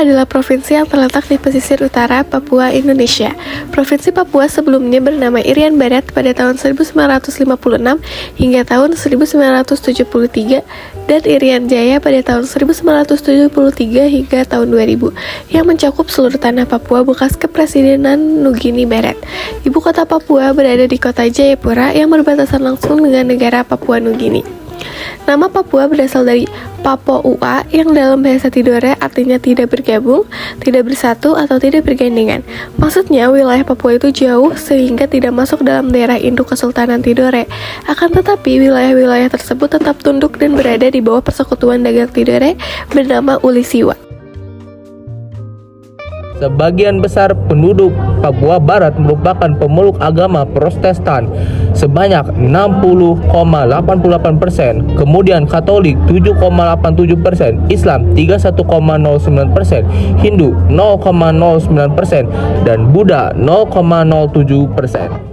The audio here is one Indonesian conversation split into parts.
adalah provinsi yang terletak di pesisir utara Papua, Indonesia. Provinsi Papua sebelumnya bernama Irian Barat pada tahun 1956 hingga tahun 1973 dan Irian Jaya pada tahun 1973 hingga tahun 2000 yang mencakup seluruh tanah Papua bekas Kepresidenan Nugini Barat. Ibu kota Papua berada di kota Jayapura yang berbatasan langsung dengan negara Papua Nugini. Nama Papua berasal dari Papoua yang dalam bahasa Tidore artinya tidak bergabung, tidak bersatu, atau tidak bergandengan. Maksudnya wilayah Papua itu jauh sehingga tidak masuk dalam daerah induk Kesultanan Tidore. Akan tetapi wilayah-wilayah tersebut tetap tunduk dan berada di bawah Persekutuan Dagang Tidore bernama Ulisiwa. Sebagian besar penduduk Papua Barat merupakan pemeluk agama Protestan sebanyak 60,88%, kemudian Katolik 7,87%, Islam 31,09%, Hindu 0,09%, dan Buddha 0,07%.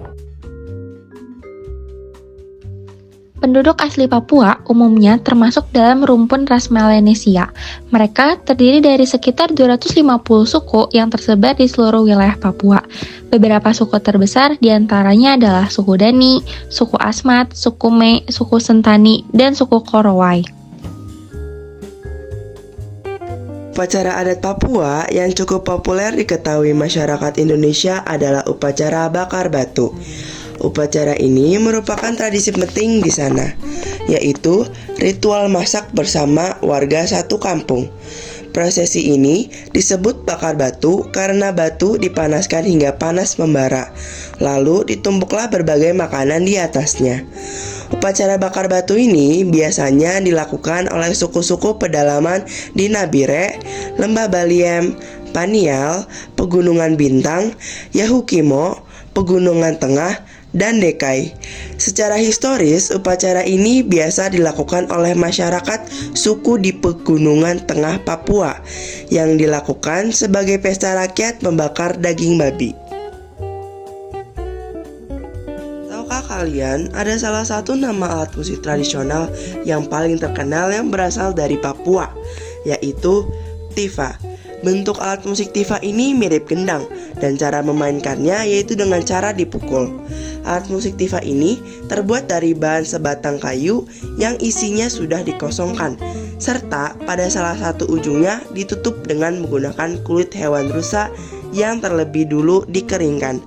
Penduduk asli Papua umumnya termasuk dalam rumpun ras Melanesia. Mereka terdiri dari sekitar 250 suku yang tersebar di seluruh wilayah Papua. Beberapa suku terbesar diantaranya adalah suku Dani, suku Asmat, suku Me, suku Sentani, dan suku Korowai. Upacara adat Papua yang cukup populer diketahui masyarakat Indonesia adalah upacara bakar batu. Upacara ini merupakan tradisi penting di sana, yaitu ritual masak bersama warga satu kampung. Prosesi ini disebut bakar batu karena batu dipanaskan hingga panas membara, lalu ditumbuklah berbagai makanan di atasnya. Upacara bakar batu ini biasanya dilakukan oleh suku-suku pedalaman di Nabire, Lembah Baliem, Panial, Pegunungan Bintang, Yahukimo, Pegunungan Tengah, dan Dekai. Secara historis, upacara ini biasa dilakukan oleh masyarakat suku di Pegunungan Tengah Papua yang dilakukan sebagai pesta rakyat membakar daging babi. Tahukah kalian ada salah satu nama alat musik tradisional yang paling terkenal yang berasal dari Papua, yaitu tifa. Bentuk alat musik tifa ini mirip gendang dan cara memainkannya yaitu dengan cara dipukul. Alat musik tifa ini terbuat dari bahan sebatang kayu yang isinya sudah dikosongkan, serta pada salah satu ujungnya ditutup dengan menggunakan kulit hewan rusa yang terlebih dulu dikeringkan.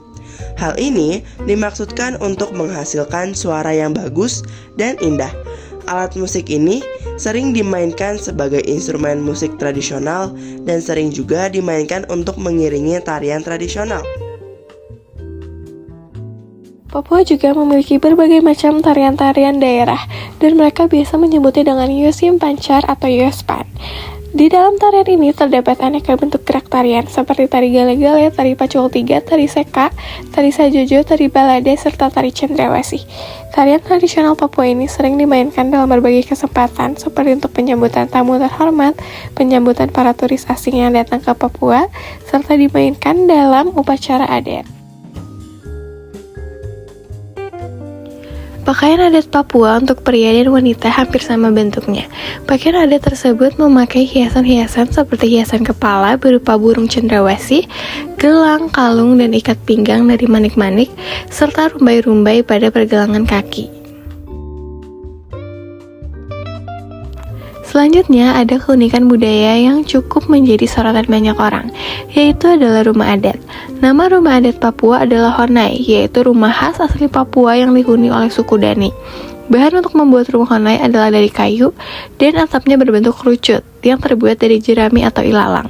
Hal ini dimaksudkan untuk menghasilkan suara yang bagus dan indah. Alat musik ini sering dimainkan sebagai instrumen musik tradisional dan sering juga dimainkan untuk mengiringi tarian tradisional. Papua juga memiliki berbagai macam tarian-tarian daerah dan mereka biasa menyebutnya dengan Yosim Pancar atau Yospan. Di dalam tarian ini terdapat aneka bentuk gerak tarian seperti tari gale-gale, tari pacul tiga, tari seka, tari sajojo, tari balade, serta tari cendrawasih. Tarian tradisional Papua ini sering dimainkan dalam berbagai kesempatan seperti untuk penyambutan tamu terhormat, penyambutan para turis asing yang datang ke Papua, serta dimainkan dalam upacara adat. Pakaian adat Papua untuk pria dan wanita hampir sama bentuknya. Pakaian adat tersebut memakai hiasan-hiasan seperti hiasan kepala berupa burung cendrawasih, gelang, kalung, dan ikat pinggang dari manik-manik, serta rumbai-rumbai pada pergelangan kaki. Selanjutnya ada keunikan budaya yang cukup menjadi sorotan banyak orang, yaitu adalah rumah adat. Nama rumah adat Papua adalah Honai, yaitu rumah khas asli Papua yang dihuni oleh suku Dani. Bahan untuk membuat rumah Honai adalah dari kayu dan atapnya berbentuk kerucut yang terbuat dari jerami atau ilalang.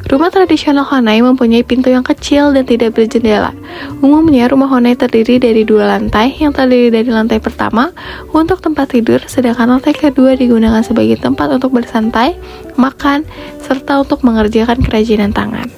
Rumah tradisional Honai mempunyai pintu yang kecil dan tidak berjendela. Umumnya rumah Honai terdiri dari 2 lantai yang terdiri dari lantai pertama untuk tempat tidur, sedangkan lantai kedua digunakan sebagai tempat untuk bersantai, makan, serta untuk mengerjakan kerajinan tangan.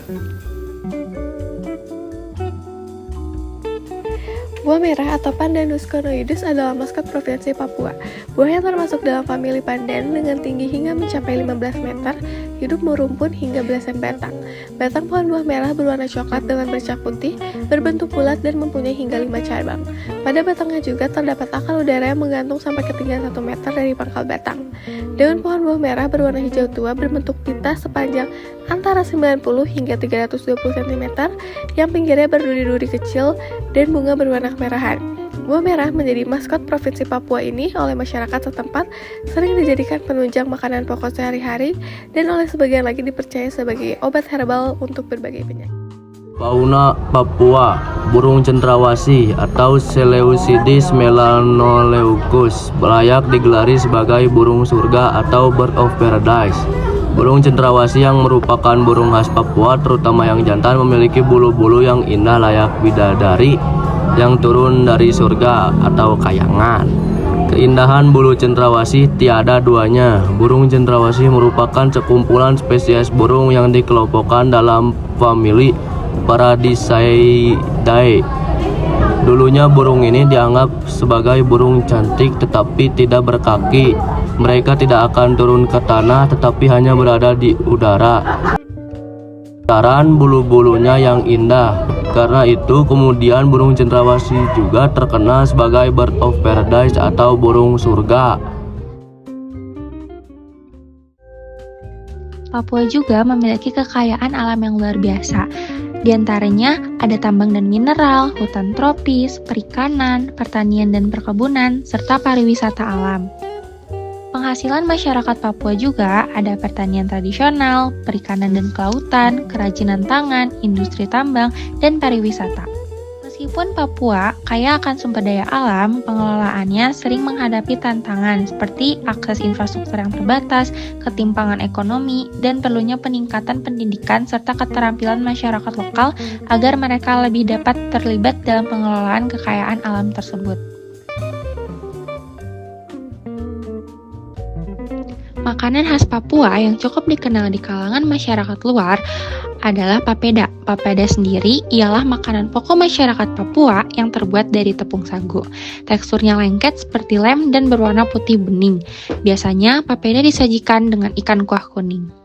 Buah merah atau Pandanus conoides adalah maskot Provinsi Papua. Buah yang termasuk dalam famili pandan dengan tinggi hingga mencapai 15 meter, hidup merumpun hingga belasan batang. Batang pohon buah merah berwarna coklat dengan bercak putih, berbentuk bulat dan mempunyai hingga 5 cabang. Pada batangnya juga terdapat akar udara yang menggantung sampai ketinggian 1 meter dari pangkal batang. Daun pohon buah merah berwarna hijau tua berbentuk pita sepanjang antara 90 hingga 320 cm yang pinggirnya berduri-duri kecil dan bunga berwarna kemerahan. Buah merah menjadi maskot Provinsi Papua ini oleh masyarakat setempat, sering dijadikan penunjang makanan pokok sehari-hari, dan oleh sebagian lagi dipercaya sebagai obat herbal untuk berbagai penyakit. Fauna Papua, burung cendrawasih atau Seleucidis melanoleucus layak digelari sebagai burung surga atau bird of paradise. Burung cendrawasih yang merupakan burung khas Papua, terutama yang jantan, memiliki bulu-bulu yang indah layak bidadari yang turun dari surga atau kayangan. Keindahan bulu cendrawasih tiada duanya. Burung cendrawasih merupakan sekumpulan spesies burung yang dikelompokkan dalam famili Paradiseidae. Dulunya burung ini dianggap sebagai burung cantik tetapi tidak berkaki. Mereka tidak akan turun ke tanah tetapi hanya berada di udara. Lantaran bulu-bulunya yang indah. Karena itu kemudian burung cendrawasih juga terkenal sebagai bird of paradise atau burung surga. Papua juga memiliki kekayaan alam yang luar biasa. Di antaranya ada tambang dan mineral, hutan tropis, perikanan, pertanian dan perkebunan, serta pariwisata alam. Penghasilan masyarakat Papua juga ada pertanian tradisional, perikanan dan kelautan, kerajinan tangan, industri tambang, dan pariwisata. Meskipun Papua kaya akan sumber daya alam, pengelolaannya sering menghadapi tantangan seperti akses infrastruktur yang terbatas, ketimpangan ekonomi, dan perlunya peningkatan pendidikan serta keterampilan masyarakat lokal agar mereka lebih dapat terlibat dalam pengelolaan kekayaan alam tersebut. Makanan khas Papua yang cukup dikenal di kalangan masyarakat luar adalah papeda. Papeda sendiri ialah makanan pokok masyarakat Papua yang terbuat dari tepung sagu. Teksturnya lengket seperti lem dan berwarna putih bening. Biasanya papeda disajikan dengan ikan kuah kuning.